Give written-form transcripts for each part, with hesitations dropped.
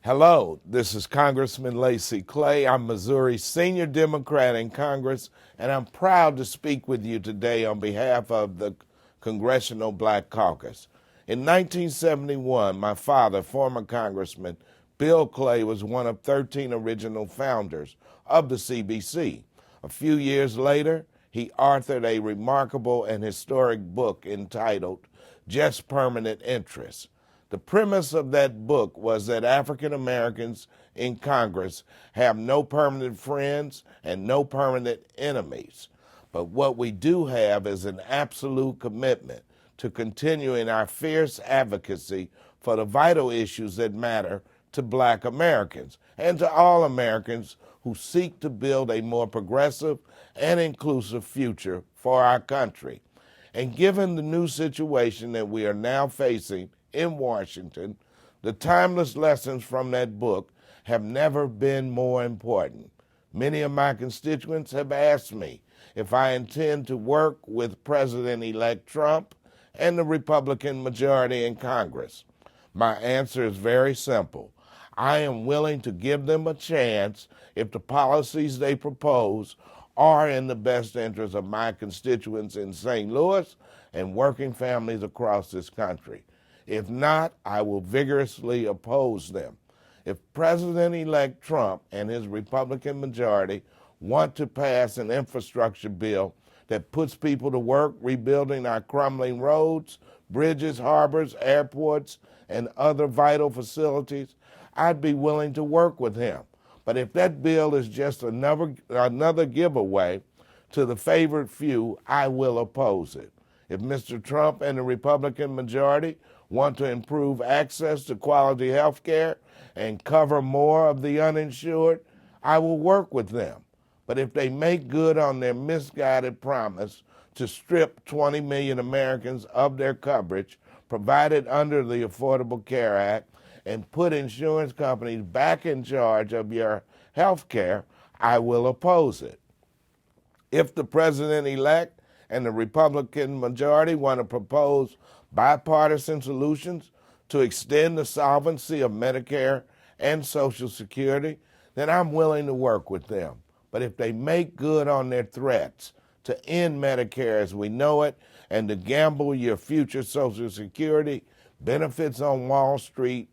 Hello, this is Congressman Lacy Clay. I'm Missouri's senior Democrat in Congress, and I'm proud to speak with you today on behalf of the Congressional Black Caucus. In 1971, my father, former Congressman Bill Clay, was one of 13 original founders of the CBC. A few years later, he authored a remarkable and historic book entitled Just Permanent Interests. The premise of that book was that African Americans in Congress have no permanent friends and no permanent enemies. But what we do have is an absolute commitment to continuing our fierce advocacy for the vital issues that matter to Black Americans and to all Americans who seek to build a more progressive and inclusive future for our country. And given the new situation that we are now facing in Washington, the timeless lessons from that book have never been more important. Many of my constituents have asked me if I intend to work with President-elect Trump and the Republican majority in Congress. My answer is very simple. I am willing to give them a chance if the policies they propose are in the best interest of my constituents in St. Louis and working families across this country. If not, I will vigorously oppose them. If President-elect Trump and his Republican majority want to pass an infrastructure bill that puts people to work rebuilding our crumbling roads, bridges, harbors, airports, and other vital facilities, I'd be willing to work with him. But if that bill is just another giveaway to the favored few, I will oppose it. If Mr. Trump and the Republican majority want to improve access to quality health care and cover more of the uninsured, I will work with them. But if they make good on their misguided promise to strip 20 million Americans of their coverage provided under the Affordable Care Act and put insurance companies back in charge of your health care, I will oppose it. If the president-elect and the Republican majority want to propose bipartisan solutions to extend the solvency of Medicare and Social Security, then I'm willing to work with them. But if they make good on their threats to end Medicare as we know it and to gamble your future Social Security benefits on Wall Street,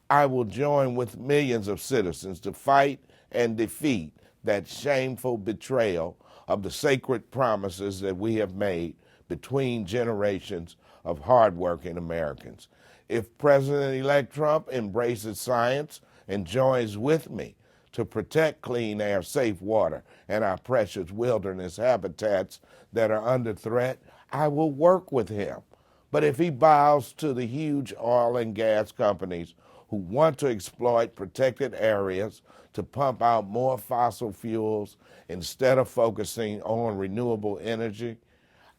I will join with millions of citizens to fight and defeat that shameful betrayal of the sacred promises that we have made between generations of hardworking Americans. If President-elect Trump embraces science and joins with me to protect clean air, safe water, and our precious wilderness habitats that are under threat, I will work with him. But if he bows to the huge oil and gas companies who want to exploit protected areas to pump out more fossil fuels instead of focusing on renewable energy,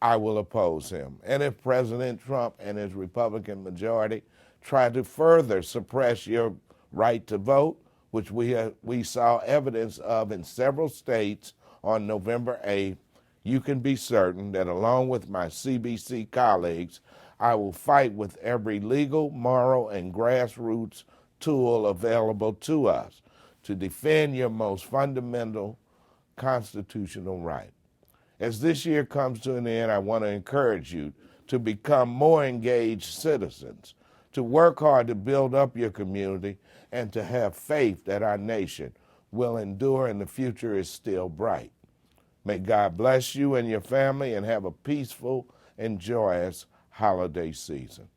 I will oppose him. And if President Trump and his Republican majority try to further suppress your right to vote, which we saw evidence of in several states on November 8th, you can be certain that along with my CBC colleagues, I will fight with every legal, moral, and grassroots tool available to us to defend your most fundamental constitutional right. As this year comes to an end, I want to encourage you to become more engaged citizens, to work hard to build up your community, and to have faith that our nation will endure and the future is still bright. May God bless you and your family and have a peaceful and joyous holiday season.